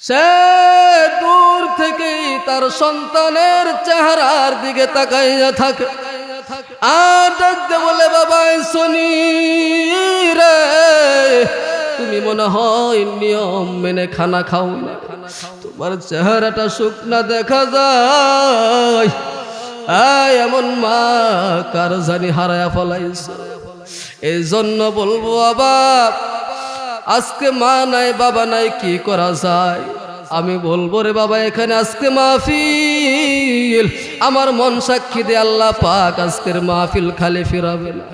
সে দূর থেকেই তার সন্তানের চেহারার দিকে তাকাইয়া থাকে আর ডাকতে বলে, বাবা শনি রে, তুমি মনে হয় নিয়ম মেনে খানা খাও না, তোমার চেহারাটা শুকনা দেখা যায়। এমন মা কার জানি হারায়া ফলাইছে। এই জন্য বলবো, বাবা আজকে মা নাই বাবা নাই, কি করা যায়? আমি বলবো রে বাবা, এখানে আজকে মাহফিল, আমার মন সাক্ষী দে আল্লাহ পাক আজকের মাহফিল খালি ফিরাবে না।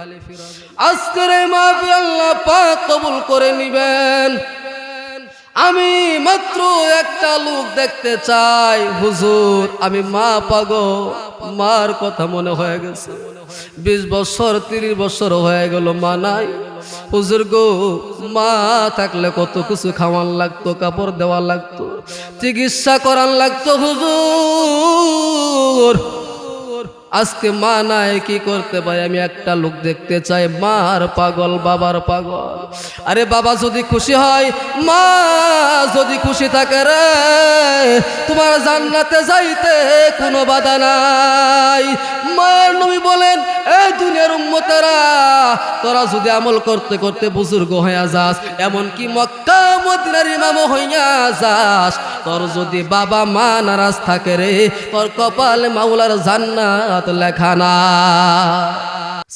আজকের এই মাহফিল আল্লাহ পাক কবুল করে নিবেন। আমি মাত্র একটা লোক দেখতে চাই, হুজুর আমি মা পাগল, মার কথা মনে হয়ে গেছে, 20 বছর 30 বছর হয়ে গেল মা নাই। হুজুর গো, মা থাকলে কত কিছু খাওয়ান লাগতো, কাপড় দেওয়া লাগতো, চিকিৎসা করান লাগতো হুজুর। আজকে মা নাই, কি করতে পারি? আমি একটা লোক দেখতে চাই, মার পাগল বাবার পাগল। আরে বাবা যদি খুশি হয়, মা যদি খুশি থাকে রে, তোমার জান্নাতে যাইতে কোনো বাধা নাই। মায়ের নবী বলেন, এই দুনিয়ার উম্মতেরা, তোরা যদি আমল করতে করতে বুজুর্গ হইয়া যাস, এমনকি মক্কা মদিনার ইমাম হইয়া যাস, তোর যদি বাবা মা নারাজ থাকে রে, তোর কপালে মাওলার জান্নাত লেখা না।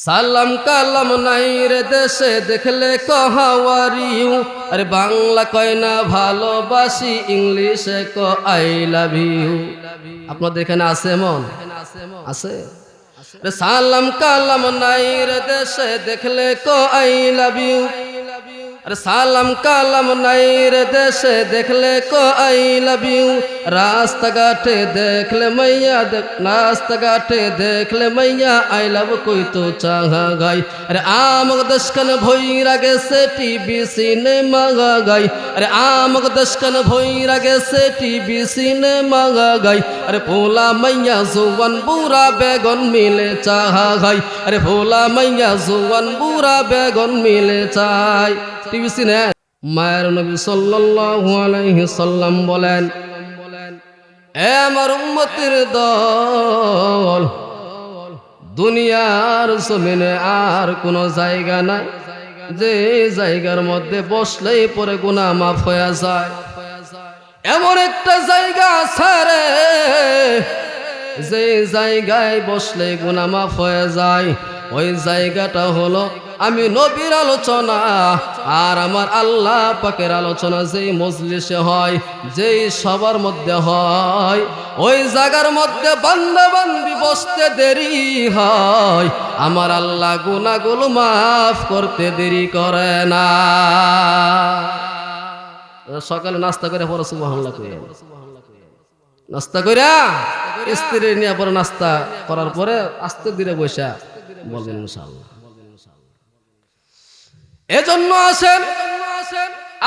সালাম কালাম নাই রে দেশে, দেখলে কহাওয়ারিউ। আরে বাংলা কয় না ভালোবাসি, ইংলিশে ক আই লাভ ইউ। আপনাদের এখানে আছে এমন? আছে? সালাম কালাম নাই রে দেশে, দেখলে ক আই লাভ ইউ। আরে সালাম কালাম নাই রে দেশে, দেখলে ক আই লাভ ইউ। রাস্তাঘাটে দেখলে মাইয়া, রাস্তাঘাটে দেখলে মাইয়া, আই লাভ কই তো চাহা গাই। আরে আমক দেশখান ভইরা গেছে টিভি সিনেমা গাই। আরে আমক দেশখান ভইরা গেছে টিভি সিনেমা গাই। আরে পোলা মাইয়া জোয়ান বুড়া বেগন মিলে চাহা গাই। আরে পোলা মাইয়া জোয়ান বুড়া বেগন মিলে চাই। টিভি সিনে মায়ের নবী সাল্লাল্লাহু আলাইহি সাল্লাম বলেন, এ আমার উম্মতের দল, দুনিয়ার জমিনে আর কোন জায়গা নাই যে জায়গার মধ্যে বসলেই পরে গুনাহ মাফ হয়ে যায়। এমন একটা জায়গা আছে রে, যে জায়গায় বসলে গুনাহ মাফ হয়ে যায়। ওই জায়গাটা হলো আমি নবীর আলোচনা আর আমার আল্লাহ পাকের আলোচনা যেই মজলিসে হয়, যেই সবার মধ্যে হয়, ওই জায়গার মধ্যে বান্দা বান্দি বসতে দেরি হয়, আমার আল্লাহ গুনাহগুলো মাফ করতে দেরি করে না। সকালে নাস্তা করে পরে সুবহানাল্লাহ কইয়া, নাস্তা কইরা স্ত্রী নিয়ে পরে নাস্তা করার পরে আস্তে ধীরে বসা বলবেন ইনশাআল্লাহ। এজন্য আসেন,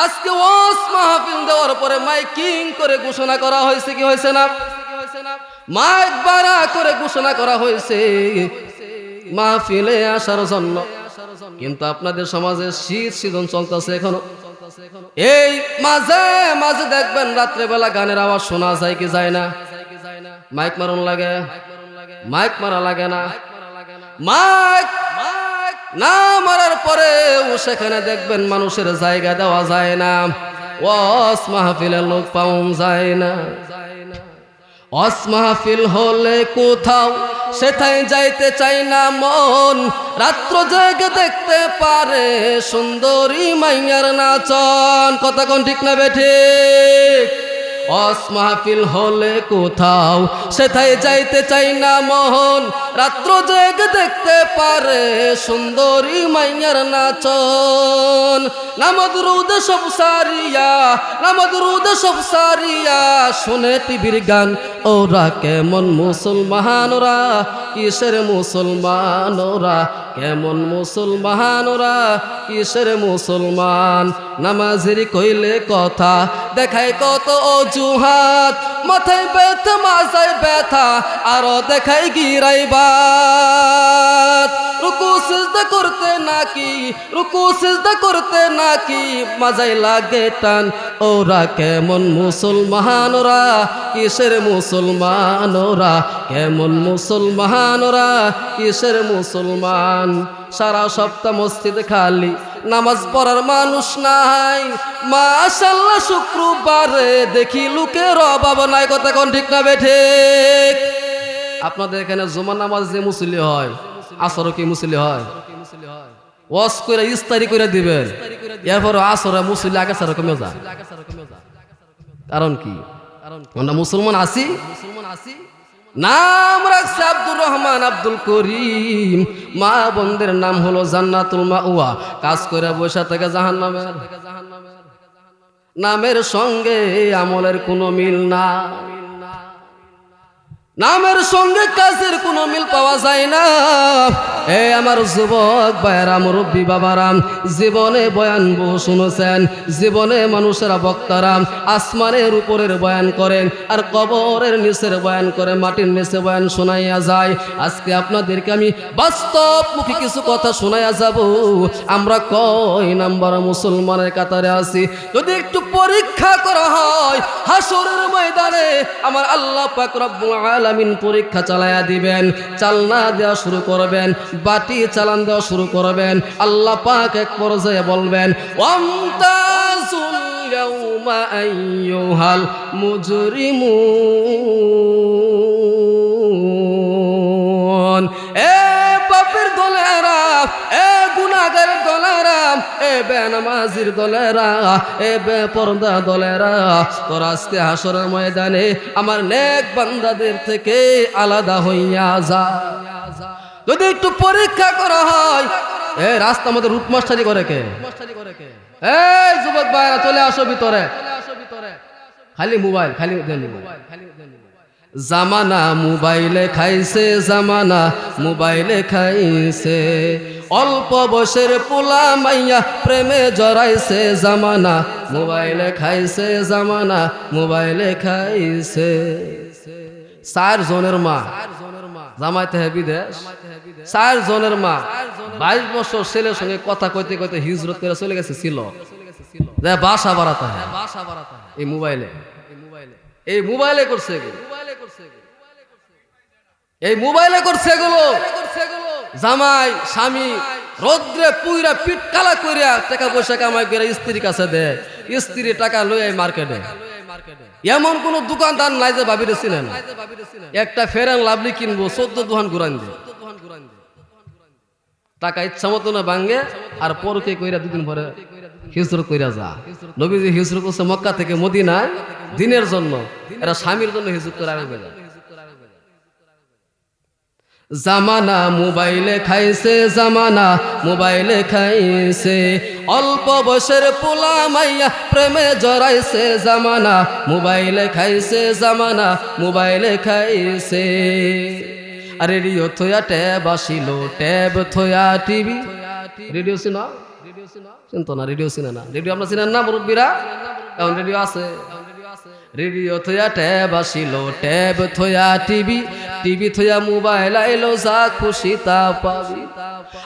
আজকে ওয়াজ মাহফিল দেওয়ার পরে মাইকিং করে ঘোষণা করা হয়েছে, কি হয়েছে না? মাইক বাড়া করে ঘোষণা করা হয়েছে মাহফিলে আসার জন্য। কিন্তু আপনাদের সমাজে শীত সিজন চলতেছে এখনো। এই মাঝে মাঝে দেখবেন রাত্রেবেলা গানের আওয়াজ শোনা যায় কি যায় না? মাইক মারুন লাগে, মাইক মারা লাগে না। মাইক না মারার পরেও সেখানে দেখবেন মানুষের জায়গা দেওয়া যায় না, ওয়াজ মাহফিলের লোক পাওয়া যায় না। ওয়াজ মাহফিল হলে কোথাও সেটাই যাইতে চাই না মন, রাত্র জেগে দেখতে পারে সুন্দরী মাইয়ার নাচন। কথা কোন ঠিক না বেঠিক? ওয়াজ মাহফিল হলে কোথাও সেটাই যাইতে চাই না মন, রাত্র জেগে দেখতে পারে সুন্দরী মাইয়ার নাচন। নামদরুদ সব সারিয়া, নামদরুদ সব সারিয়া শুনে টিভির গান। ওরা কেমন মুসলমান, ওরা কিসের মুসলমান, ওরা কেমন মুসলমান, ওরা কিসের মুসলমান। নামাজের কইলে কথা দেখায় কত অজুহাত, মাথায় ব্যথা মাথায় ব্যথা আরো দেখায় গিরাইবাত। রুকু সিজদা করতে নাকি, রুকু সিজদা করতে নাকি মাজাই লাগে টান। ওরা কেমন মুসলমান, ওরা কিসের মুসলমান, ওরা কেমন মুসলমান, ওরা কিসের মুসলমান। সারা সপ্তাহ মসজিদে খালি, নামাজ পড়ার মানুষ নাই। মাশাআল্লাহ শুক্রবারে দেখি লোকের অভাব নাই। কথা কোন ঠিক না বেঠে? আপনাদের এখানে জুমা নামাজ যে মুসল্লি হয়, আসরও কি মুসল্লি হয়? ওয়াজ করে ইস্তারি করে দিবেন, এরপর আসরে মুসল্লি আগে সারা কমে যায়। কারণ কি? আমরা মুসলমান আছি, নাম রাখছে আব্দুর রহমান, আব্দুল করিম। মা বোনদের নাম হলো জান্নাতুল মাওয়া। কাজ করে বসে থেকে জাহান্নামের। নামের সঙ্গে আমলের কোনো মিল না, নামের সঙ্গে কাজের কোনো মিল পাওয়া যায় না। এ আমার যুবক ভাইয়েরা, মুরব্বী বাবারাম, জীবনে বয়ান বহু শুনেছেন, জীবনে মানুষেরা বক্তারা আসমানের উপরের বয়ান করেন আর কবরের নিচের বয়ান করে, মাটির নিচে বয়ান শোনাইয়া যায়। আজকে আপনাদেরকে আমি বাস্তবমুখী কিছু কথা শোনাইয়া যাব। আমরা কয় নাম্বার মুসলমানের কাতারে আছি? যদি একটু পরীক্ষা করা হয়, হাসরের ময়দানে আমার আল্লাহ পাক রব্বুল আলামিন পরীক্ষা চালায়া দিবেন। চালনা দেওয়া শুরু করবেন, বাটি চালান দেওয়া শুরু করবেন। আল্লাহ পাক এক পর্যায়ে বলবেন, ওয়ামতাজুল ইয়াউমা আইয়ুহাল মুজরিমুন। এ পাপের দলেরা, এ গুনাহগারের দলেরা, এ বেনামাজির দলেরা, এ বেপরদা দলেরা, তোরা আজকে হাসরের ময়দানে আমার নেক বান্দাদের থেকে আলাদা হইয়া যা। যদি একটু পরীক্ষা করা হয়, এ রাস্তা আমাদের রুট মাস্টারি করে কে? এই যুবক ভাইরা চলে আসো ভিতরে। খালি মোবাইল, খালি জামানা মোবাইলে খাইছে, জামানা মোবাইলে খাইছে। অল্প বয়সের পোলা মাইয়া প্রেমে জড়াইছে, জামানা মোবাইলে খাইছে, জামানা মোবাইলে খাইছে। 4 জনের মা জামাইতে হে বিদেশ, 4 জনের মা 22 বছর ছেলের সঙ্গে কথা কইতে কইতে হিজরত করে চলে গেছে ছিল বাসা বাড়াতে হয়। এই মোবাইলে, এই মোবাইলে করছে, এই মোবাইলে করছে এগুলো। জামাই স্বামী রোদ্রে পুইরা পিট কালা কইরা টাকা পয়সা কামাই করে স্ত্রীর কাছে দেয়, স্ত্রী টাকা লয়ে মার্কেটে। এমন কোন দোকানদার নাই যে ভাবি রেছিলেন একটা ফেরান লাভলি কিনবো 14 দোকান ঘুরান দিয়ে টাকা ইচ্ছা মতো না ভাঙ্গে আর পরকে কইরা 2 দিন পরে হিজরত কইরা যা। নবীজি হিজরত করছে মক্কা থেকে মদিনায় দিনের জন্য, এরা স্বামীর জন্য হিজরত করে আসবে। জামানা মোবাইলে খাইছে, জামানা মোবাইলে খাইছে। অল্প বয়সের পোলা মাইয়া প্রেমে জড়াইছে, জামানা মোবাইলে খাইছে, জামানা মোবাইলে খাইছে। আর রেডিও থয়া ট্যাব আসিল, ট্যাব থয়া টিভি। রেডিও চিনা? চিন্ত না, রেডিও চিনে না। রেডিও আপনার চিনেন না মুরব্বীরা? এখন রেডিও আছে। রেডিও থয়া ট্যাব আসিল, ট্যাব থয়া টিভি, টিভি থয়া মোবাইল আইলো, যা খুশি তা পাবি।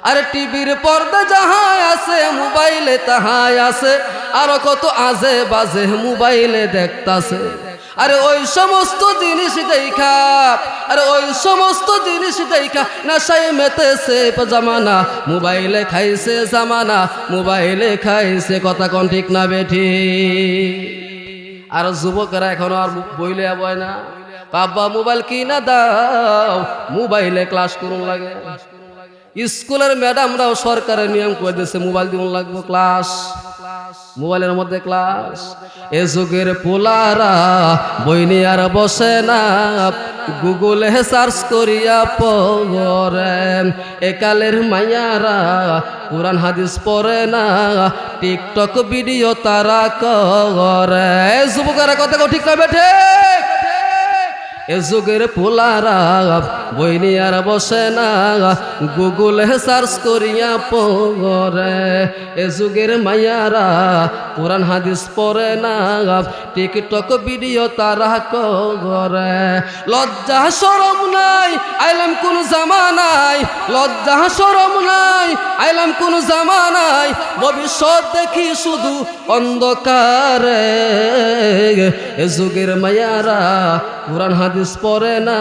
আরে টিভির পর্দা যাহাই আছে মোবাইলে তাহাই আছে, আরো কত আজে বাজে মোবাইলে দেখতাছে। আরে ওই সমস্ত জিনিস দেখা, আরে ওই সমস্ত জিনিস দেখা নেশায় মেতেছে জামানা মোবাইলে খাইছে, জামানা মোবাইলে খাইছে। কথা কোন ঠিক না বেঠি? আর যুবকেরা এখনো আর বইলে বয় না, আব্বা মোবাইল কিনা দাও, মোবাইলে ক্লাস করুন লাগে। স্কুলের ম্যাডামরাও সরকারের নিয়ম করে দিয়েছে মোবাইল দিব লাগবে ক্লাস, মোবাইলের মধ্যে ক্লাস। এ যুগের পোলারা বই নিয়ে আর বসে না, গুগলে সার্চ করিয়া পড়ে। একালের মাইয়ারা কুরআন হাদিস পড়ে না, টিকটক ভিডিও তারা করে। যুবকেরা কথা ঠিক না বেঠে? এ যুগের পোলারা বইনি আর বসে না, গুগলে সার্চ করিয়া পড়ে। এ যুগের মাইয়ারা কোরআন হাদিস পড়ে না, টিকটক ভিডিও তারা করে। লজ্জা শরম নাই আইলাম কোন জামানায়, লজ্জা শরম নাই আইলাম কোন জামানায়, ভবিষ্যৎ দেখি শুধু অন্ধকারে। এ যুগের মাইয়ারা কোরআন হাদিস পড়ে না,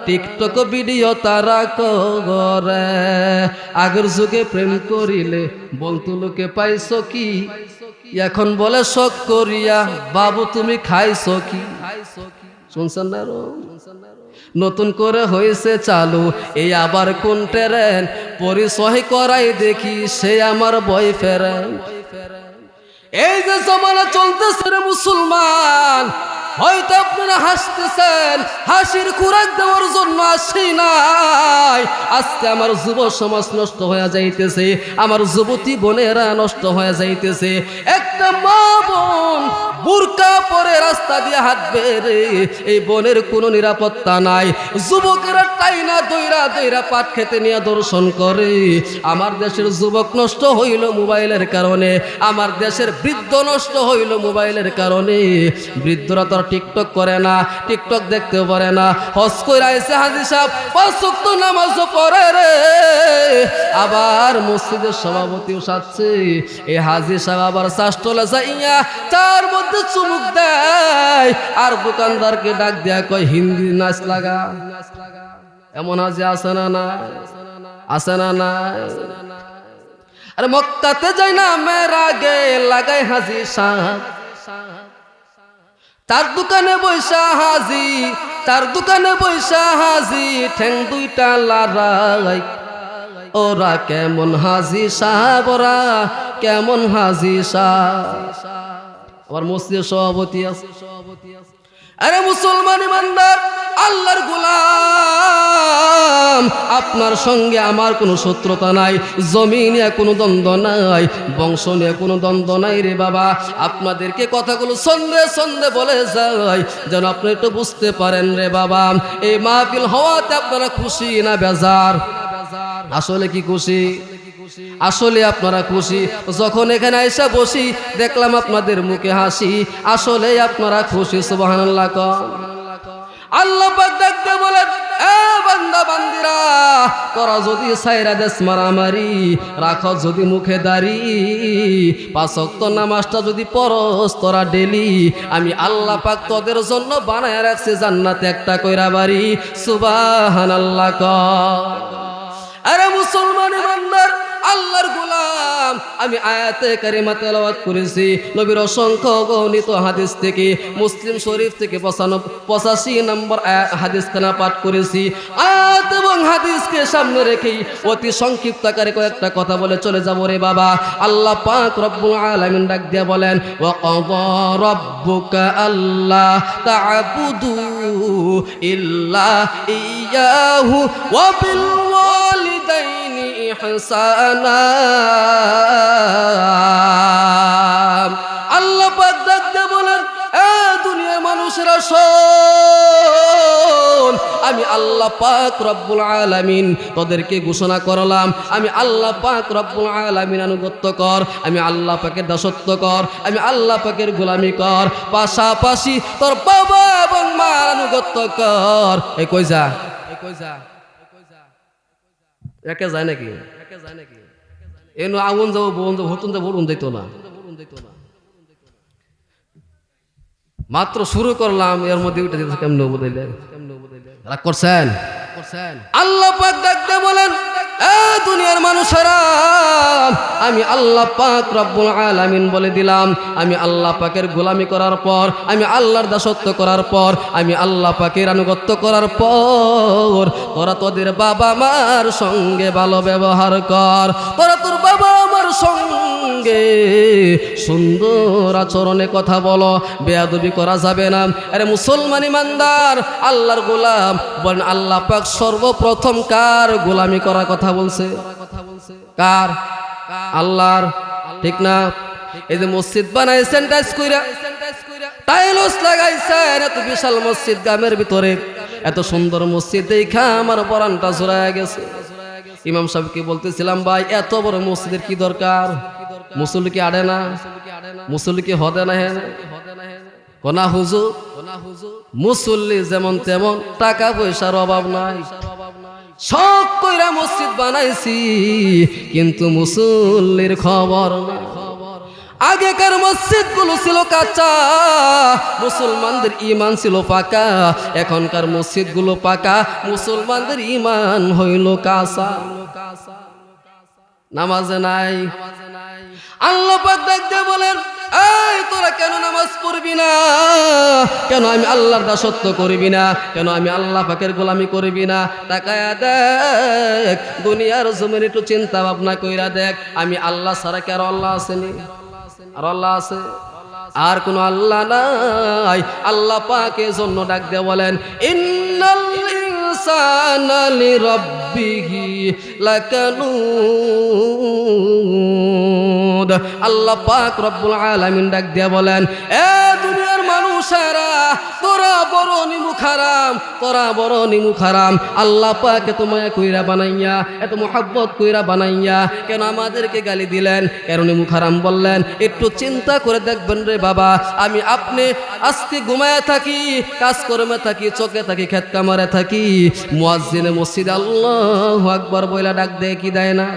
টিকটক ভিডিও তারা করে। আগের যুগে প্রেম করিলে বলতো লোকে পাইছো কি, এখন বলে শখ করিয়া বাবু তুমি খাইছো কি। শুনছেন না? নতুন করে হয়েছে চালু এই আবার কোন ট্রেন, পরিচয় করাই দেখি সে আমার বয়ফ্রেন্ড। এই যে জমানা চলতেছে রে মুসলমান, হয়তো আপনারা হাসতেছেন, হাসির খুরাক দেওয়ার জন্য আসি নাই। আজকে আমার যুব সমাজ নষ্ট হয়ে যাইতেছে, আমার যুবতী বোনেরা নষ্ট হয়ে যাইতেছে। একটা মা বোন বুরকা পরে রাস্তা দিয়ে হাঁটবে রে, এই বোনের কোনো নিরাপত্তা নাই। যুবকেরা টাইনা দইরা দইরা পাট খেতে নিয়ে দর্শন করে। আমার দেশের যুবক নষ্ট হইল মোবাইলের কারণে, আমার দেশের বৃদ্ধ নষ্ট হইল মোবাইলের কারণে। বৃদ্ধরা তো টিকটক করে না, টিকটক দেখতেও পারে না। হজ কইরা আইছে হাজী সাহেব, 5 ওয়াক্ত নামাজও পড়ে রে, আবার মসজিদের সভাপতিও সাজছে। এই হাজী সাহেব আবার শাসতলা যাইয়া তার মধ্যে চুমুক দেয়, আর দোকানদারকে ডাক দেয়া কয় হিন্দি নাচ লাগা। এমন হাজী আছে না না? আছে না না? আরে মক্কাতে যাই না মেরা গে লাগাই হাজী সাহেব, তার দোকানে বৈশা হাজি, তার দোকানে বৈশা হাজি, ঠ্যাং দুইটা লড়াই। ওরা কেমন হাজি সাহেব, ওরা কেমন হাজি সাহেব। আবার মসজিদের সভাপতি আছে। আরে মুসলমান ইমানদার আল্লাহর গোলাম, আপনার সঙ্গে আমার কোনো শত্রুতা নাই, জমি নিয়ে কোনো দ্বন্দ্ব নাই, বংশ নিয়ে কোনো দ্বন্দ্ব নাই রে বাবা। আপনাদেরকে কথাগুলো সন্ধে সন্ধে বলে যায় যেন আপনি একটু বুঝতে পারেন রে বাবা। এই মাহফিল হওয়াতে আপনারা খুশি না বেজার? আসলে কি খুশি? আসলে আপনারা খুশি? যখন এখানে এসে বসি দেখলাম আপনাদের মুখে হাসি, আসলে আপনারা খুশি? সুবহানাল্লাহ। আল্লাহ পাক ডাকতে বলেন, এ বান্দা বান্দিরা, তোরা যদি সাইরা দেশ মারামারি রাখো, যদি মুখে দাড়ি, 5 ওয়াক্ত নামাজটা যদি পড়স তোরা ডেলি, আমি আল্লাহ পাক তোদের জন্য বানায় রাখছি জান্নাতে একটা কইরা বাড়ি। সুবহানাল্লাহ। আরে মুসলমান ইমানদার আল্লাহর গোলাম, আমি আয়াতে কারিমা তেলাওয়াত করেছি নবীর অসংখ্য গণিত হাদিস থেকে, মুসলিম শরীফ থেকে 85 নম্বর হাদিস খানা পাঠ করেছি। আয়াত এবং হাদিসকে সামনে রেখেই অতি সংক্ষিপ্ত আকারে কয়েকটা কথা বলে চলে যাব রে বাবা। আল্লাহ পাক রব্বুল আলামিন ডাক দিয়ে বলেন, ওয়া ক্বাদা রাব্বুকা আল্লা তা'বুদু ইল্লা ইয়াহু ওয়া বিল ওয়ালিদাইনি ইহসানা। আল্লাহ পাক ডাক দিয়ে বলেন, এ দুনিয়ার মানুষেরা শোন, আমি আল্লাহ পাক রব্বুল আলামিন তোদেরকে ঘোষণা করলাম, আমি আল্লাহ পাক রব্বুল আলামিন আনুগত্য কর, আমি আল্লাহ পাকের দাসত্ব কর, আমি আল্লাহ পাকের গোলামি কর, পাশাপাশি তোর বাবা এবং মার আনুগত্য কর। এই কই যা, এই কই যা, একে যায় নাকি? এনো আগুন যাবো বোন যাবো হতুন যাবো বলুন দিত না। মাত্র শুরু করলাম, এর মধ্যে উঠে যেতে কেমন বদলে রাগ করছেন? আল্লাহ পাক ডাকতে বলেন, এ দুনিয়ার মানুষেরা, আমি আল্লাহ পাক রব্বুল আলামিন বলে দিলাম, আমি আল্লাহ পাকের গোলামি করার পর, আমি আল্লাহর দাসত্ব করার পর, আমি আল্লাহ পাকের আনুগত্য করার পর, তোরা তোদের বাবা মার সঙ্গে ভালো ব্যবহার কর, তোরা তোর বাবা মার সঙ্গে সুন্দর আচরণে কথা বলো, বেয়াদবি করা যাবে না। আরে মুসলমান ইমানদার আল্লাহর গোলাম বলেন, আল্লাহ পাক সর্বপ্রথম কার গোলামি করার কথা বলছে? কার? আল্লাহর। ঠিক না? এই যে মসজিদ বানায় সেন্টাইজ কইরা টাইলস লাগাইছেন, এত বিশাল মসজিদ গ্রামের ভিতরে, এত সুন্দর মসজিদ দেখা আমার পরানটা জোড়ায় গেছে। ইমাম সাহেবকে বলতেছিলাম, ভাই এত বড় মসজিদের কি দরকার? মুসল্লি কি আড়ে না? মুসল্লি কি হদে না? কোনা হুজুর, মুসল্লি যেমন তেমন, টাকা পয়সার অভাব নাই, শখ কইরা মসজিদ বানাইছি, কিন্তু মুসল্লির খবর না। আগেকার মসজিদ গুলো ছিল কাঁচা, মুসলমানদের ইমান ছিল পাকা। এখনকার মসজিদ গুলো পাকা, মুসলমানদের ইমান হইল কাঁচা। নামাজে নাই। আল্লাহ পাক ডাক দিয়ে বলেন, এই তোরা কেন নামাজ পড়বি না? কেন আমি আল্লাহর দাসত্ব করবি না? কেন আমি আল্লাহ পাকের গোলামি করবি না? তাকায়া দেখ, দুনিয়ার জমিন একটু চিন্তা ভাবনা কইরা দেখ, আমি আল্লাহ ছাড়া কি আর আল্লাহ আসেনি? আর আল্লাহ আছে? আর কোন আল্লাহ নাই। আল্লাহ পাকের জন্য ডাক দিয়ে বলেন, ইন্নাল ইনসানা লিরাব্বিহি লাকানুদ। আল্লাহ পাক রব্বুল আলামিন ডাক দিয়ে বলেন, এ দুনিয়ার মানুষেরা, তোরা বড় নিমুখ হারাম, তোরা বড় নিমুখ হারাম। আল্লাহ পাক এত মায়া কইরা বানাইয়া, এত মোহাব্বত কইরা বানাইয়া কেন আমাদেরকে গালি দিলেন? কেন নিমুখ হারাম বললেন? একটু চিন্তা করে দেখবেন রে বাবা। আমি আপনি আজকে ঘুমায় থাকি, কাজকর্মে থাকি, চোখে থাকি, খেত কামারে থাকি, মুয়াজ্জিনে মসজিদে আল্লাহু আকবার বইলা ডাক দেয় কি দেয় না?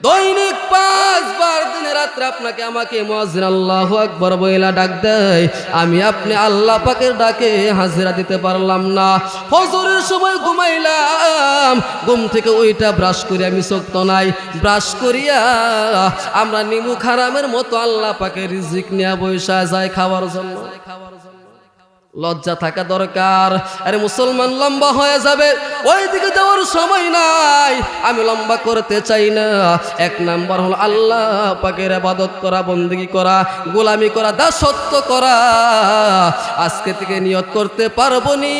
দৈনিক 5 বার দিনে রাত্রে আপনাকে আমাকে মুয়াজ্জিন আল্লাহু আকবার বইলা ডাক দেয়। আমি আপনি আল্লাহ পাকের ডাকে হাজিরা দিতে পারলাম না। ফজরের সময় ঘুমাইলাম, ঘুম থেকে ওইটা ব্রাশ করে আমি চোখ তো নাই, ব্রাশ করিয়া আমরা নিমুখ হারামের মতো আল্লাহ পাকের রিজিক নিয়ে বৈশা যায় খাওয়ার জন্য। লজ্জা থাকা দরকার। আরে মুসলমান লম্বা হয়ে যাবে, ওই দিকে যাওয়ার সময় নাই। আমি লম্বা করতে চাই না। 1 নাম্বার হলো আল্লাহ পাকের ইবাদত করা, বন্দেগী করা, গোলামি করা, দাসত্ব করা। আজকে থেকে নিয়ত করতে পারবো নি,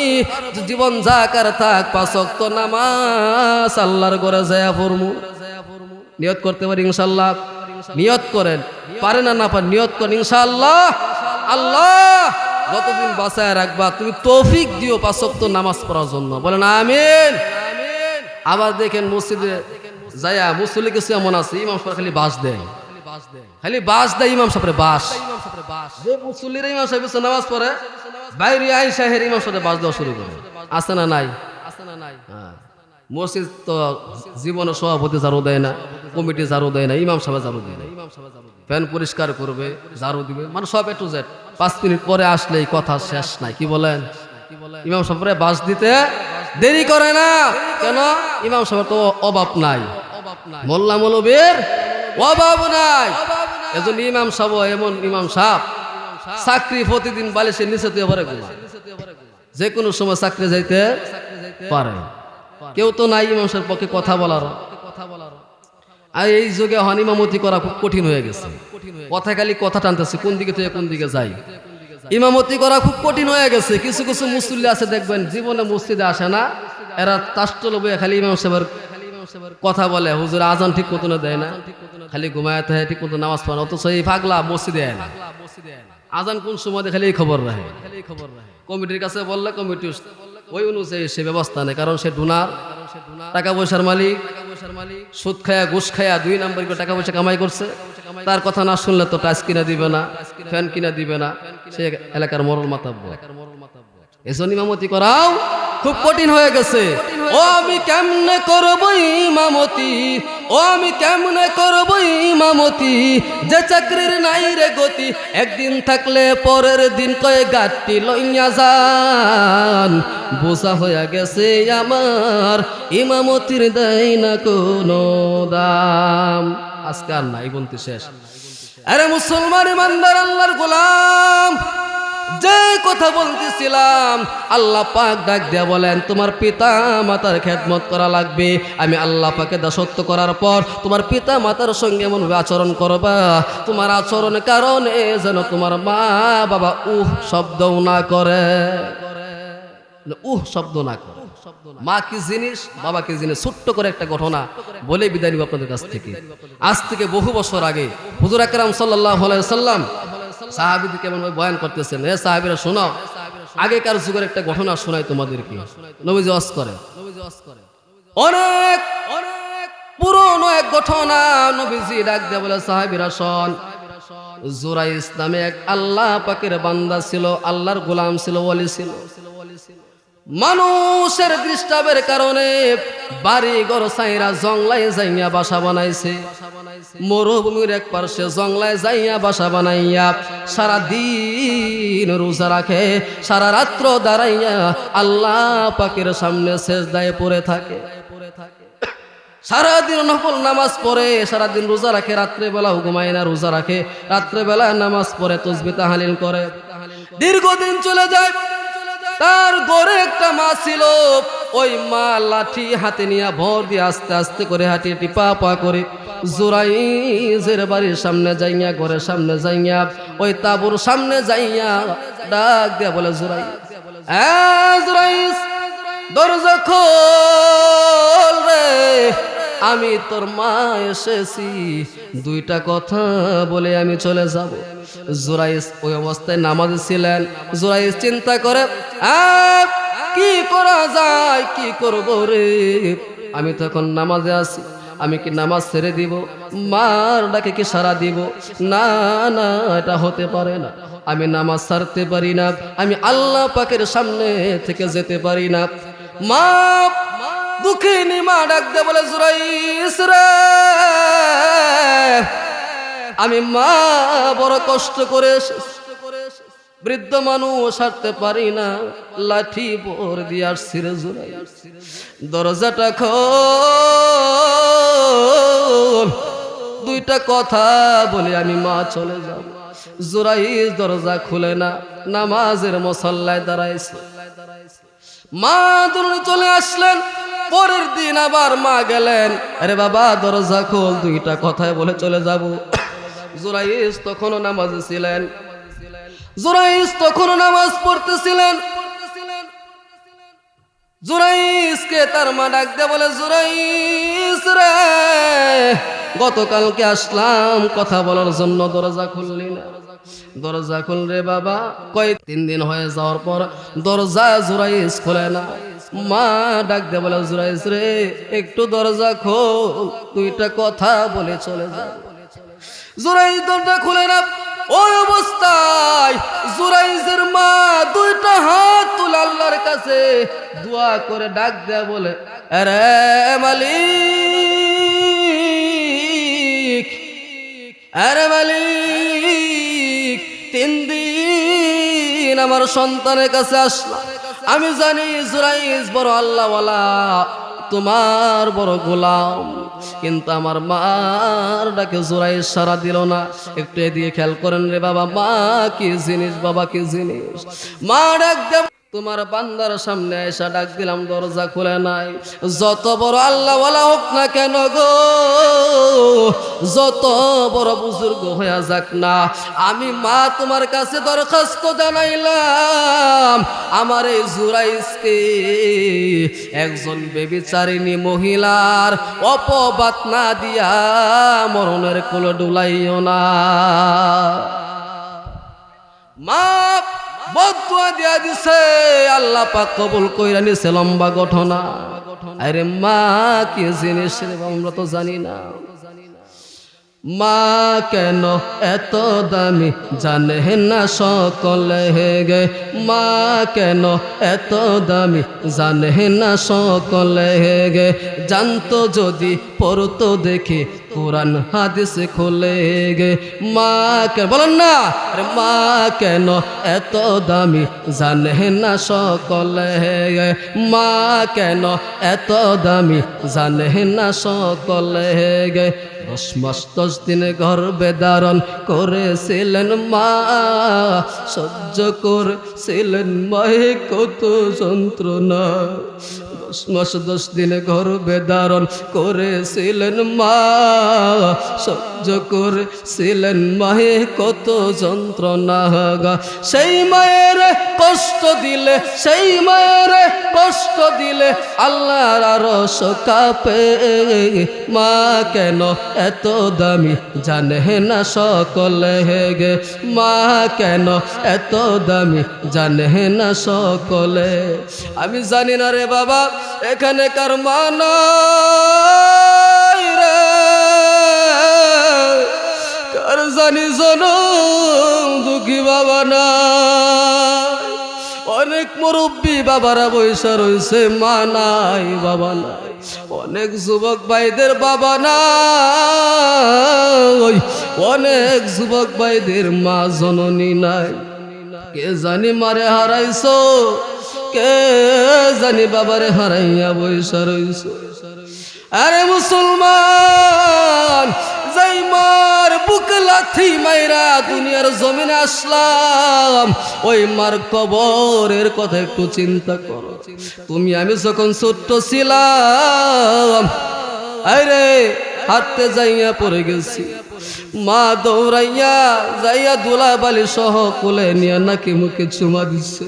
জীবন যাকার থাক 5 ওয়াক্ত নামাজ আল্লাহর ঘরে যায়া পড়মু। নিয়ত করতে পারি ইনশাআল্লাহ? নিয়ত করেন, পারে না না পারেন, নিয়ত করেন ইনশাআল্লাহ। আল্লাহ যতদিন বাঁচায় রাখবা, তুমি তৌফিক দিও 5 ওয়াক্ত নামাজ পড়ার জন্য। বলেন আমিন। আবার দেখেন মসজিদে যায়া মুসল্লি কিছু এমন আছে, ইমাম সাহেব খালি বাস দেয়, খালি বাস দেয় ইমাম সাহেবের বাস। যে মুসল্লিরা ইমাম সাহেব নামাজ পড়ে, বাইরে আইসা হের ইমাম সাহেব বাস দেওয়া শুরু করে। আছে না নাই? মসজিদ তো জীবনে সভাপতি ঝাড়ু দেয় না, কমিটি ঝাড়ু দেয় না, ইমাম সাহেব ঝাড়ু দেয় না। ফ্যান পরিষ্কার করবে, ঝাড়ু দিবে, মানে সব একটু জেট। 5 মিনিট পরে আসলে এই কথা শেষ নাই। কি বলেন? ইমাম সাহেব বাস দিতে দেরি করে না। কেন? ইমাম সাহেব তো অভাব নাই, মোল্লা মৌলবীর অভাব নাই। এজন্য ইমাম সাহেব এমন ইমাম সাহেব, চাকরি প্রতিদিন বালিশের নিচে তুই পারে, যে কোনো সময় চাকরি যাইতে পারে। কেউ তো নাই ইমাম সাহেবের পক্ষে কথা বলার। আর এই যুগে ইমামতি করা খুব কঠিন হয়ে গেছে। কথা খালি কথা টানতেছে, কোন দিকে থেকে কোন দিকে যাই। ইমামতি করা খুব কঠিন হয়ে গেছে। কিছু কিছু মুসল্লি আছে দেখবেন জীবনে মসজিদে আসে না, এরা তাষ্টল বইয়া খালি ইমাম সাহেবের কথা বলে, হুজুর আজান ঠিক মতো দেয় না, খালি ঘুমায় থাকে, ঠিক মতো নামাজ পড়ে। অথচ এই পাগলা মসজিদে আয় না, আজান কোন সময় খালি এই খবর রাখে। কমিটির কাছে বললে কমিটি ওই অনুযায়ী সে ব্যবস্থা নেই, কারণ সে ডোনার, টাকা পয়সার মালিক, সুদ খায়া ঘুষ খায়া 2 নাম্বার করে টাকা পয়সা কামাই করছে। তার কথা না শুনলে তো টাচ কিনা দিবে না, ফ্যান কিনা দিবে না, সে এলাকার মরল মাতাব্য। এজন্য ইমামতি করাও খুব কঠিন হয়ে গেছে। ও আমি কেমনে করব ইমামতি, ও আমি কেমনে করব ইমামতি, যে চাকরির নাই রে গতি, একদিন থাকলে পরের দিন কয়ে গাঁটটি লইয়া যান। বোঝা হয়ে গেছে আমার, ইমামতির দেয় না কোনো দাম। আজকে আর নাই, বলতে শেষ। আরে মুসলমান ইমানদার আল্লাহর গোলাম, যে কথা বলতেছিলাম, আল্লাহ পাক ডাক দিয়া বলেন, তোমার পিতা মাতার খেদমত করা লাগবে। আমি আল্লাহ পাকে দাসত্ব করার পর তোমার পিতা মাতার সঙ্গে এমনভাবে আচরণ করবা, তোমার আচরণের কারণে যেন তোমার মা বাবা শব্দও না করে, শব্দ না করে। মা কি জিনিস, বাবা কি জিনিস, ছোট্ট করে একটা ঘটনা বলে বিদায় নিব আপনাদের কাছ থেকে। আজ থেকে বহু বছর আগে হুজুর আকরাম সাল্লাল্লাহু আলাইহি সাল্লাম সাহাবীদের কেমন ভাবে বয়ান করতেছেন। হে সাহাবীরা শোনো, আগেকার যুগের একটা ঘটনা শোনাই তোমাদেরকে। নবীজি ওয়াজ করে, অনেক অনেক পুরনো এক ঘটনা। নবীজি ডাক দিয়ে বলে, সাহাবীরা শোন, জুরাইস নামে এক আল্লাহ পাকের বান্দা ছিল, আল্লাহর গোলাম ছিল, ওলি ছিল। মানুষের দৃষ্টাবের কারণে বাড়ি ঘর সাইরা জংলায় যাইয়া বাসা বানাইছে। মরুভূমির এক পার্শ্বে জংলায় যাইয়া বাসা বানাইয়া সারা দিন রোজা রাখে, সারা রাত্র দাঁড়াইয়া আল্লাহ পাকের সামনে সেজদায় পড়ে থাকে। সারাদিন নফল নামাজ পড়ে, সারাদিন রোজা রাখে, রাত্রেবেলা ঘুমায় না, রোজা রাখে, রাত্রেবেলা নামাজ পড়ে, তাসবিহ তাহলিল করে। দীর্ঘদিন চলে যায়। তার ঘরে একটা মা ছিল। ওই মা লাঠি হাতে নিয়ে ভর দিয়ে আস্তে আস্তে করে হাঁটি হাঁটি পা পা করে জুরাইজের বাড়ির সামনে যাইয়া, ঘরের সামনে যাইয়া, ওই তাঁবুর সামনে যাইয়া ডাক দিয়া বলে, জুরাইজ, দরজা খোল রে, আমি তোর মা এসেছি, দুইটা কথা বলে আমি চলে যাব। জুরাইজ ওই অবস্থায় নামাজে ছিলেন। জুরাইজ চিন্তা করে, কি করা যায়, কি করব রে, আমি তো এখন নামাজে আছি, আমি কি নামাজ ছেড়ে দিব, মার ডাকে কি সারা দিব? না না, এটা হতে পারে না, আমি নামাজ ছাড়তে পারি না, আমি আল্লাহ পাকের সামনে থেকে যেতে পারি না। মা দুঃখিনী মা ডাক দে বলে, জুরাইস রে, আমি মা বড় কষ্ট করে এসেছি, বৃদ্ধ মানুষ হাঁটতে পারি না, লাঠি ভর দিয়ে আসছি রে জুরাইস, দরজাটা খোল, দুইটা কথা বলে আমি মা চলে যাব। জুরাইস দরজা খুলে না, নামাজের মুসল্লায় দাঁড়াইছে। মা দৌড়ে চলে আসলেন। পরের দিন আবার মা গেলেন, আরে বাবা দরজা খোল, দুইটা কথায় বলে চলে যাব। জুরাইস তখনও নামাজে ছিলেন। জুরাইস তখনও নামাজ পড়তেছিলেন। জুরাইসকে তার মা ডাক দিয়ে বলে, জুরাইস রে, গতকালকে আসলাম কথা বলার জন্য, দরজা খুললি না, দরজা খুল রে বাবা। কয় 3 দিন হয়ে যাওয়ার পর দরজা জুরাইস খোলে না। মা ডাক দিয়ে বলে, জুরাইস রে, একটু দরজা খোল, দুইটা কথা বলে চলে যা। জুরাইস দরজা খুলে না। ওই অবস্থায় জুরাইসের মা দুইটা হাত তুলে আল্লাহর কাছে দোয়া করে ডাক দেয়া বলে, আরে মালিক, আরে মালিক, 3 দিন আমার সন্তানের কাছে আসলাম, আমি জানি জুরাইস বড় আল্লাহওয়ালা, তোমার বড় গোলাম, কিন্তু আমার মার ডাকে জুরাইস সারা দিল না। একটু এদিকে খেয়াল করেন রে বাবা, মা কি জিনিস, বাবা কি জিনিস। মা ডাক দেব, তোমার বান্দার সামনে এসে ডাক দিলাম, দরজা খুলে নাই। যত বড় আল্লাহওয়ালা হোক না কেন গো, যত বড় বুজুর্গ হয়ে যাক না, আমি মা তোমার কাছে দরখাস্ত জানাইলাম, আমার এই জুরাইসকে একজন বেবিচারিণী মহিলার অপবাদ না দিয়া মরণের কোলে ডুলাইও না। মা বদুয়া দিয়া দিছে, আল্লাহ পাক কবুল কইরা নিছে। লম্বা ঘটনা। আরে মা কি জিনিস রে, আমরা তো জানি না। মা কেন এত দামি জানে না সকলে গে, মা কেন এত দামি জানে না সকলে গে, জানতো যদি পড়তো দেখে কোরআন হাদিস খুলে গে। মা কেন বলেন না, মা কেন এত দামি জানে না সকলে গে, মা কেন এত দামি জানে না সকলে গে। 10 মাস 10 দিন গর্ভে ধারণ করেছিলেন মা, সহ্য করেছিলেন মায়ে কত যন্ত্রণা। 10 মাস 10 দিন গর্ভে ধারণ করেছিলেন মা, সহ্য করেছিলেন মায়ে কত যন্ত্রণা। সেই মায়ের কষ্ট দিলে, সেই মায়ের কষ্ট দিলে আল্লাহর আরশ কাঁপে। মা কেন এত দামি জানে না সকলে গে, মা কেন এত দামি জানে না সকলে। আমি জানি না রে বাবা এখানে কার মা নাই রে, কার জানি জনম দুঃখী বাবা নাই। অনেক মুরব্বী বাবারা বৈশা রয়েছে, মা নাই বাবা নাই। অনেক যুবক ভাইদের বাবা নাই, অনেক যুবক ভাইদের মা জননী নাই। কে জানি মারে হারাইছো, কে জানি বাবারে হারাইয়া বৈশা রইছো। আরে মুসলমান, যাই মার বুকে লাথি মাইরা দুনিয়ার জমিনে আসলাম, ওই মার কবরের কথা একটু চিন্তা করো। তুমি আমি যখন ছোট্ট ছিলাম, আরে হাঁটতে যাইয়া পড়ে গেছি, মা দৌড়াইয়া যাইয়া দোলা বালি সহ কোলে নিয়ে নাকি মুখে চুমা দিচ্ছে।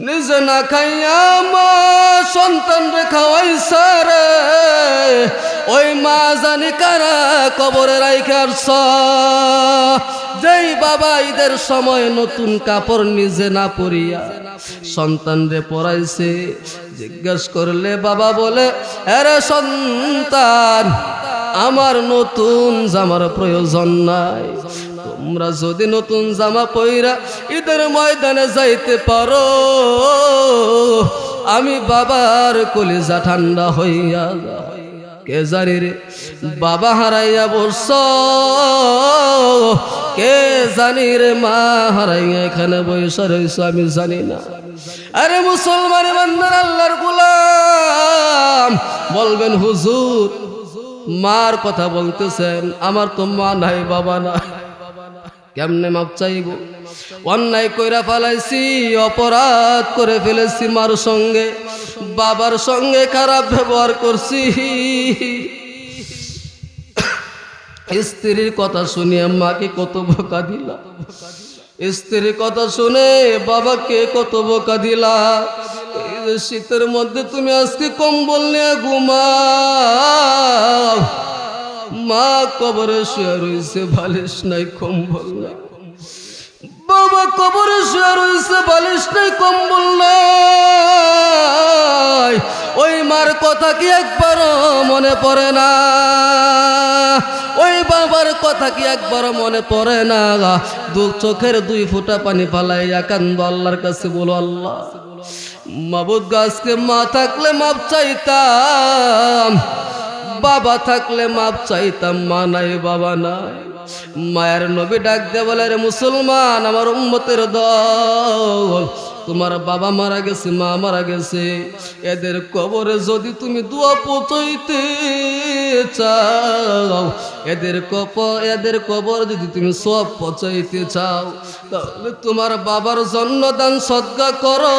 নিজে না খাইয়া মা সন্তান রে খাওয়াইছে রে, ওই মা জানি কারা কবরে রাইখা আসছ। যেই বাবা ঈদের সময় নতুন কাপড় নিজে না পরিয়া সন্তান রে পরাইছে, জিজ্ঞাসা করলে বাবা বলে, আরে সন্তান আমার নতুন জামার প্রয়োজন নাই, তোমরা যদি নতুন জামা পইরা ঈদের ময়দানে যাইতে পারো, আমি বাবার কলিজা ঠান্ডা হইয়া যায়। কে জানি রে বাবা হারাইয়া বসছ, কে জানি রে মা হারাইয়া এখানে বসে রইছ, আমি জানি না। আরে মুসলমান বান্দার আল্লাহর গোলাম বলবেন, হুজুর মার কথা বলতেছেন, আমার তো মা নাই বাবা নাই, কেমনে মাপ চাইব? অন্যায় কইরা ফেলাইছি, অপরাধ করে ফেলেছি, মার সঙ্গে বাবার সঙ্গে খারাপ ব্যবহার করছি। স্ত্রীর কথা শুনিয়ে মাকে কত বোকা দিলা, স্ত্রীর কথা শুনে বাবাকে কত বোকা দিলা। এই যে শীতের মধ্যে তুমি আজকে কম্বল নিয়ে ঘুমাও, মা কবরে শুয়ে রইছে, বালিশ নাই কম্বল নাই। বাবা কবরে শুয়ে রইছে, বালিশ নাই কম্বল নাই। ওই মার কথা কি একবার মনে পড়ে না? ওই বাবার কথা কি একবার মনে পড়ে না? দু চোখের দুই ফোঁটা পানি ফালাইয়া কান্দ আল্লাহর কাছে, বলো আল্লাহ মাবুদ গাছকে মা থাকলে মাপ চাইতাম, বাবা থাকলে মাপ চাইতাম, মা নাই বাবা নাই। মায়ের নবী ডাক দিয়ে বলে, রে মুসলমান আমার উম্মতের দল, তোমার বাবা মারা গেছে, মা মারা গেছে, এদের কবরে যদি তুমি দোয়া পৌঁছাইতে চাও, এদের কবর যদি তুমি সব পৌঁছাইতে চাও, তাহলে তোমার বাবার জন্য দান সদকা করো,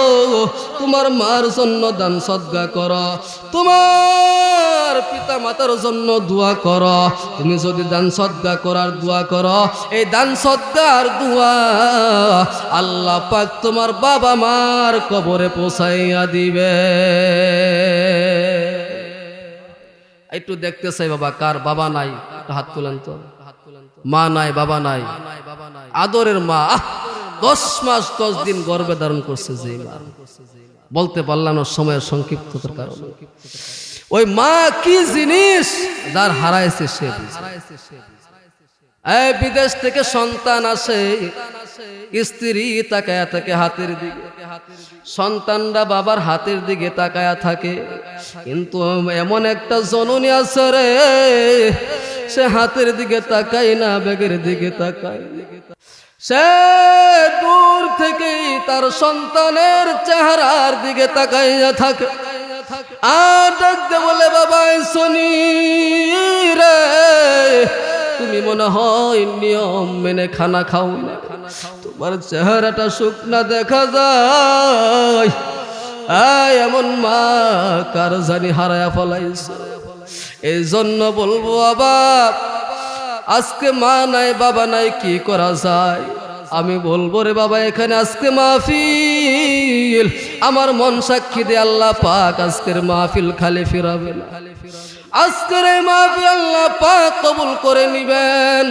তোমার মার জন্য দান সদকা করো, তোমার পিতা মাতার জন্য দোয়া করো। তুমি যদি দান সদকা করার দোয়া করো, এই দান সদকার দোয়া আল্লাহ পাক তোমার বাবা মার কবরে পৌঁছাইয়া দিবে। একটু দেখতে চাই বাবা কার বাবা নাই, হাত তুলেন তো। মা নাই বাবা নাই, আদরের মা 10 মাস 10 দিন গর্ভে ধারণ করছে, যে মা বলতে পারলাম না সময়ের সংক্ষিপ্ততার কারণে। ওই মা কি জিনিস যার হারাইছে সে এই বিদেশ থেকে সন্তান আসে, স্ত্রী তাকায়া থাকে হাতের দিকে, সন্তানরা বাবার হাতের দিকে তাকায়া থাকে, কিন্তু এমন একটা জননী আছে রে, সে হাতের দিকে তাকায় না, ব্যাগের দিকে তাকায়। সে দূর থেকেই তার সন্তানের চেহারার দিকে তাকাইয়া থাকে, আর ডাকতে বলে, বাবা শনি রে, তুমি মনে হয় নিয়ম মেনে খানা খাও না, তোমার চেহারাটা শুকনা দেখা যায়। এমন মা কার জানি হারায়া ফলাইছে। এই জন্য বলবো বাবা, আজকে মা নাই বাবা নাই, কি করা যায়? আমি বলবো রে বাবা এখানে আজকে মাহফিল, আমার মন সাক্ষী দে আল্লাহ পাক আজকের মাহফিল খালি ফিরাবে না, আজকের এই মাহফিল আল্লাহ পাক কবুল করে নিবেন।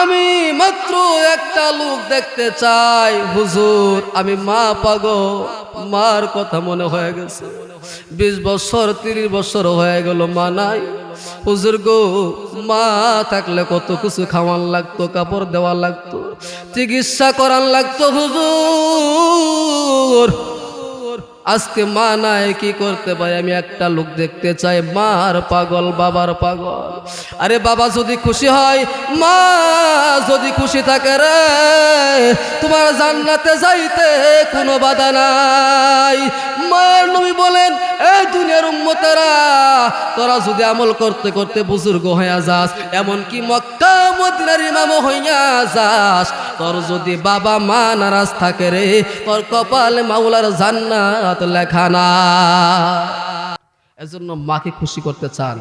আমি মাত্র একটা লোক দেখতে চাই, হুজুর আমি মা পাগো, মার কথা মনে হয়ে গেছে, 20 বছর 30 বছর হয়ে গেল মা নাই। হুজুর গো, মা থাকলে কত কিছু খাওয়ান লাগতো, কাপড় দেওয়া লাগতো, চিকিৎসা করান লাগতো হুজুর। আজকে মা নাই, কি করতে পারি? আমি একটা লোক দেখতে চাই, মার পাগল বাবার পাগল। আরে বাবা যদি খুশি হয়, মা যদি খুশি থাকে রে, তোমার জান্নাতে যাইতে কোনো বাধা নাই। মায়ের নবী বলেন, এই দুনিয়ার উম্মতেরা তোরা যদি আমল করতে করতে বুজুর্গ হইয়া যাস, এমনকি মক্কা মদিনার ইমাম হইয়া যাস, তোর যদি বাবা মা নারাজ থাকে রে, তোর কপালে মাওলার জান্নাত লেখা না। এজন্য মাকে খুশি করতে চান,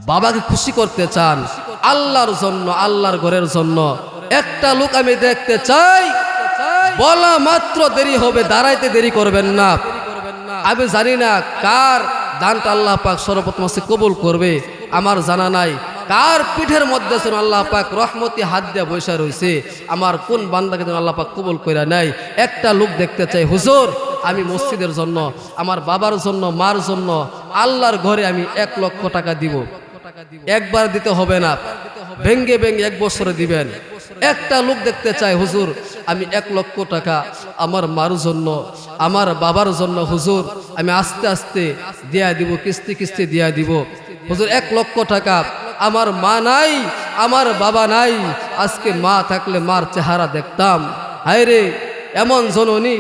বাবাকে খুশি করতে চান, আল্লাহর জন্য, আল্লাহর ঘরের জন্য একটা লোক আমি দেখতে চাই। বলা মাত্র দেরি হবে, দাঁড়াইতে দেরি করবেন না। আমি জানি না কার দানটা আল্লাহ পাক সর্বপ্রথম কবুল করবে, আমার জানা নাই। কার পিঠের মধ্যে যেন আল্লাহ পাক রহমতি হাত দিয়ে বসে রয়েছে, আমার কোন বান্দাকে যেন আল্লাহ পাক কবুল করে নাই। একটা লোক দেখতে চাই, হুজুর আমি মসজিদের জন্য, আমার বাবার জন্য, মার জন্য, আল্লাহর ঘরে আমি 1 লক্ষ টাকা দিব। একবার দিতে হবে না, ভেঙ্গে ভেঙ্গে 1 বছরে দিবেন। একটা লোক দেখতে চাই, হুজুর আমি 1 লক্ষ টাকা আমার মার জন্য, আমার বাবার জন্য হুজুর আমি আস্তে আস্তে দিয়া দিব, কিস্তি কিস্তি দিয়া দিব। হুজুর 1 লক্ষ টাকা, আমার মা নাই, আমার বাবা নাই, আজকে মা থাকলে মার চেহারা দেখতাম। হায় রে, এমন জননী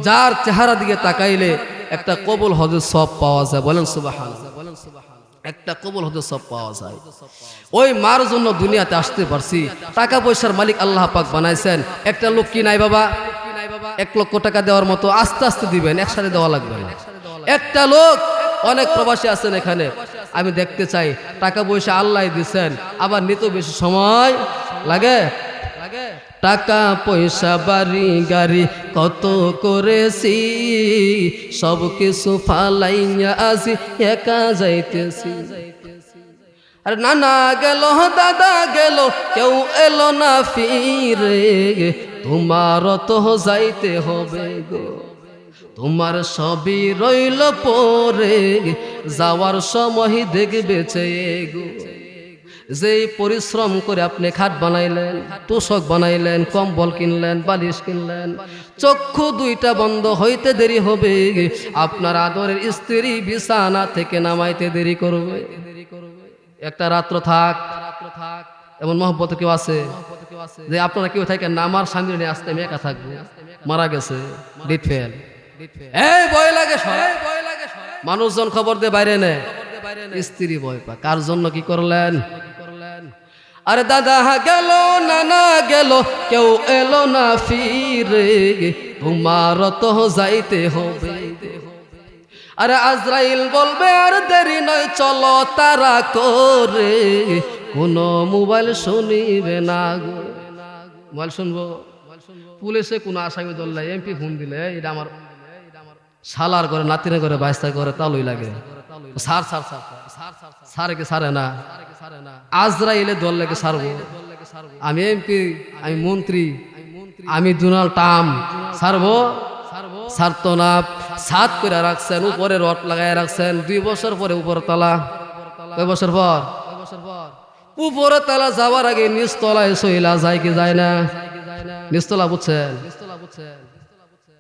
যার চেহারা দিকে তাকাইলে একটা কবুল হজের সব পাওয়া যায়। বলেন সুবহানাল্লাহ, বলেন সুবহানাল্লাহ। একটা কবুল হজের সব পাওয়া যায়। ওই মার জন্য দুনিয়াতে আসতে পারছি। টাকা পয়সার মালিক আল্লাহ পাক বানাইছেন। একটা লোক কি নাই বাবা 1 লক্ষ টাকা দেওয়ার মতো, আস্তে আস্তে দিবেন, একসাথে দেওয়া লাগবে না। একটা লোক, অনেক প্রবাসী আছেন এখানে, আমি দেখতে চাই টাকা পয়সা আল্লাহ দিচ্ছেন, আবার নিতে বেশি সময় লাগে। টাকা পয়সা বাড়ি গাড়ি কত করেছি, সব কিছু ফালাইয়া আসি, একা যাইতেছি। আর নানা গেল, দাদা গেল, কেউ এলো না ফিরে, তোমার তো যাইতে হবে গো, তোমার সবই রইল পরে, যাওয়ার সময় দেখবে চেয়ে গো। যেই পরিশ্রম করে আপনি খাট বানাইলেন, তোষক বানাইলেন, কম্বল কিনলেন, বালিশ কিনলেন, চক্ষু 2টা বন্ধ হইতে দেরি হবে, আপনার আদরের স্ত্রী বিছানা থেকে নামাইতে দেরি করবে। একটা রাত্র থাক, এমন মহব্বত কেউ আছে যে আপনারা কেউ থাকেন না, আমার স্বামী নিয়ে আসতে আমি একা থাকবো, মারা গেছে, ডেট ফেল, এই ভয় লাগে, মানুষজন খবর দিয়ে বাইরে নেয়, স্ত্রী ভয় পায়। কার জন্য কি করলেন? আরে দাদা গেল, নানা গেল, কেউ এলো না ফিরে, তোমার তো যাইতে হবে। আরে আজরাইল বলবে আর দেরি নয়, চলো তারা করে, কোনো মোবাইল শুনিবে না গো। মোবাইল শুনবো? পুলিশে কোনো আসামি ধরলে, এমপি ফোন দিলে, এটা আমার শালার করে, নাতিনে করে, বাইস্তা করে, তালুই লাগে। সার সার সার সারে কে সারে না, আজরাইলে দল লেগে সারবো। আমি এমপি, আমি মন্ত্রী, আমি ডোনাল্ড ট্রাম্প, সারবো? সারতো না। ছাদ করে রাখছেন, উপরে রড লাগাই রাখছেন, 2 বছর পরে উপরে তালা। কয় বছর পর? উপরে তালা যাওয়ার আগে নিচতলায় সইলা যায় কি যায় না? নিচতলা বুঝছেন?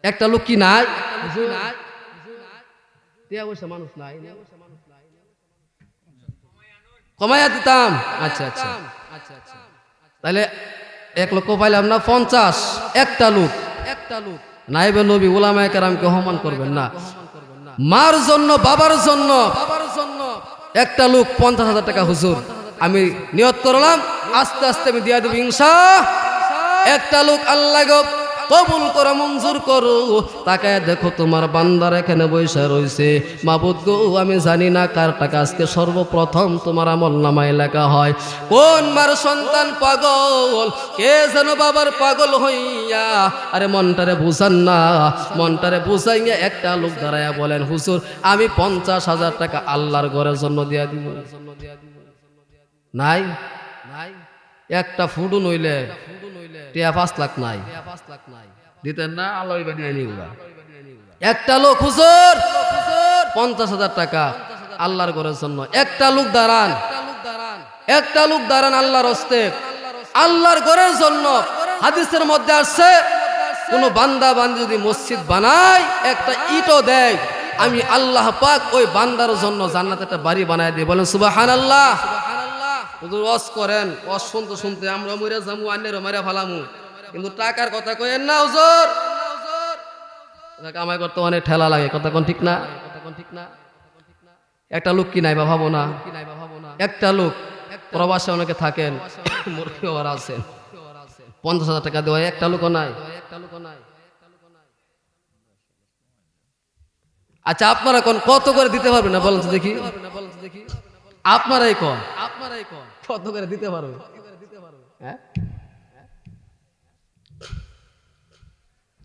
একটা লোক কি নাই, মানুষ নাই, কমাইয়া দিতাম। আচ্ছা আচ্ছা, তাহলে 1 লক্ষ পাইলাম না, 50। একটা লোক নাইবে নবী উলামায়ে কেরামকে অপমান করবেন না। মার জন্য, বাবার জন্য একটা লোক 50,000 টাকা, হুজুর আমি নিয়ত করলাম, আস্তে আস্তে আমি দিয়া দেব ইনশাআল্লাহ। একটা লোক আল্লাহ গো কবুল করো, মঞ্জুর করো। তাকায় দেখো তোমার বান্দার এখানে বৈশা রয়েছে। মাবুদ গো, আমি জানি না কার টাকা আজকে সর্বপ্রথম তোমার আমল নামায় লেখা হয়। কোন মার সন্তান পাগল, কে যেন বাবার পাগল হইয়া, আরে মনটারে বুঝান না, মনটারে বুঝাইয়া একটা লোক দাঁড়াইয়া বলেন, হুজুর আমি 50,000 টাকা আল্লাহর ঘরের জন্য দিয়া দিব। নাই নাই একটা ফুডু নইলে টিয়া 5 লাখ নাই, দিতেন না? আল্লাহ একটা লোক, হুজুর 50,000 টাকা আল্লাহর ঘরের জন্য। একটা লোক দাঁড়ান, একটা লোক দাঁড়ান আল্লাহর হস্তে, আল্লাহর ঘরের জন্য। হাদিসের মধ্যে আসছে, কোন বান্দা বান্দি যদি মসজিদ বানায়, একটা ইটও দেয়, আমি আল্লাহ পাক ওই বান্দার জন্য জান্নাতে একটা বাড়ি বানায় দিই। বলেন সুবহানাল্লাহ। হুজুর ওয়াজ করেন, ওয়াজ শুনতে শুনতে আমরা মরে যামু, আন্যেরও মারা ফালামু, কিন্তু টাকার কথা কইেন না হুজুর। কামাই করতে অনেক ঠেলা লাগে, কথা কোন ঠিক না? একটা লোক কি নাই বা ভাবো না, একটা লোক প্রবাসে অনেকে থাকেন, মুরগিও আছেন, 50,000 টাকা দেওয়া একটা লোকও নাই। আচ্ছা আপনারা কোন কত করে দিতে পারবেন না বলেন তো দেখি, আপনারাই কোন কত করে দিতে পারবে? হ্যাঁ,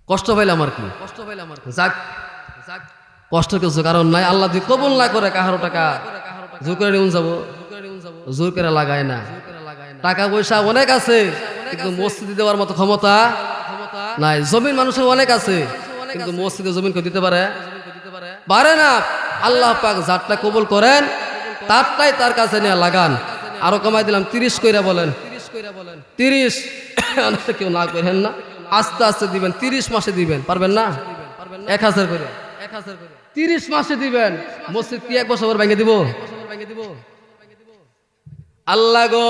কষ্ট পাইলাম আর কি, যাক কষ্ট কিছু কারণ নাই। আল্লাহ যদি কবুল না করে কাহারো টাকা জোর করে নিয়ে যাবো, জোর করে লাগায় না। টাকা পয়সা অনেক আছে, কিন্তু মসজিদে দেওয়ার মতো ক্ষমতা নাই। জমিন মানুষের অনেক আছে, কিন্তু মসজিদে জমিন কেউ দিতে পারে না। আল্লাহ পাক যারটা কবুল করেন তারটাই তার কাছে নিয়ে লাগান। আরো কমাই দিলাম 30 কইরা বলেন, 30 কেউ না করেন না, আস্তে আস্তে দিবেন। 30 মাসে দিবেন, পারবেন না? 1000 করে 30 মাসে দিবেন। মসজিদ কি 1 বছর ভেঙে দিব? আল্লাহ গো,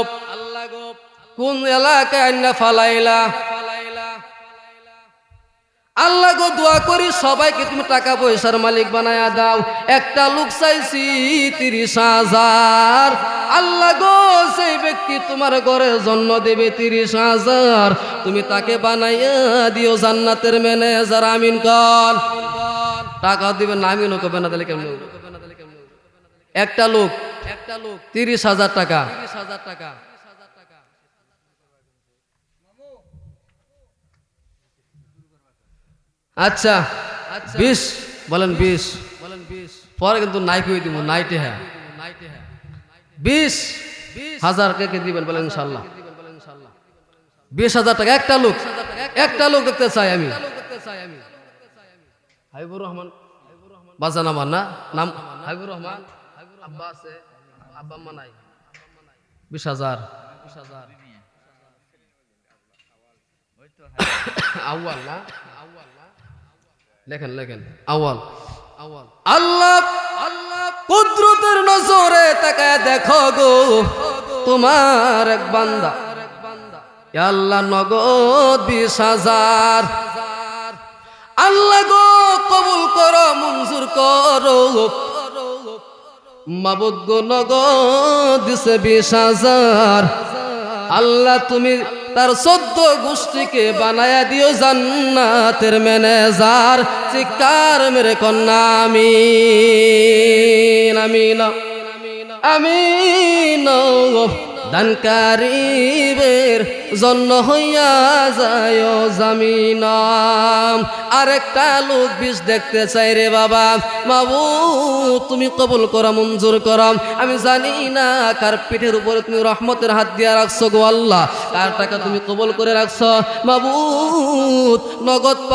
কোন এলাকায় আইনা ফালাইলা? আল্লাহ গো, দোয়া করি সবাইকে তুমি টাকা পয়সার মালিক বানায়া দাও। একটা লোক চাইছি 30,000। আল্লাহ গো, সেই ব্যক্তি তোমার ঘরের জন্য দেবে 30,000, তুমি তাকে বানাইয়া দিও জান্নাতের ম্যানেজার। আমিন কর। টাকা দিবেন না, আমিনও করবেন না, তাহলে কেমন? একটা লোক 30,000 টাকা। আচ্ছা 20 বলেন, 20 পরে কিন্তু নাই কই দিব, নাইটে। হ্যাঁ 20,000 কে দিবেন বলেন ইনশাআল্লাহ। 20,000 টাকা একটা লোক দেখতে চাই আমি। হাবিবুর রহমান বাজান আমার নাম হাবিবুর রহমান, আব্বা আছে, আব্বা আম্মা নাই। 20,000 আউয়াল না, লেখেন আউয়াল। আল্লাহ কুদরতের নজরে তাকায় দেখো গো, তোমার এক বান্দা আল্লাহ নগদ 20,000। আল্লাহ গো, কবুল করো, মঞ্জুর করো। মাবুদ গো, নগদ দিছে 20,000। আল্লাহ তুমি তার 14 গোষ্ঠীকে বানায়া দিও জান্নাতের ম্যানেজার। চিৎকার মেরে কন্যা আমিন, আমিন, আমিন। দানকারীদের জন্য হইয়া যায় জামিন। আরেকটা লোক 20 দেখতে চাই রে বাবা। মাবুদ তুমি কবুল করো, মঞ্জুর করো। আমি জানি না কার পিঠের উপরে তুমি রহমতের হাত দিয়া রাখছো গো আল্লাহ, কার টাকা তুমি কবুল করে রাখছো মাবুদ। নগদ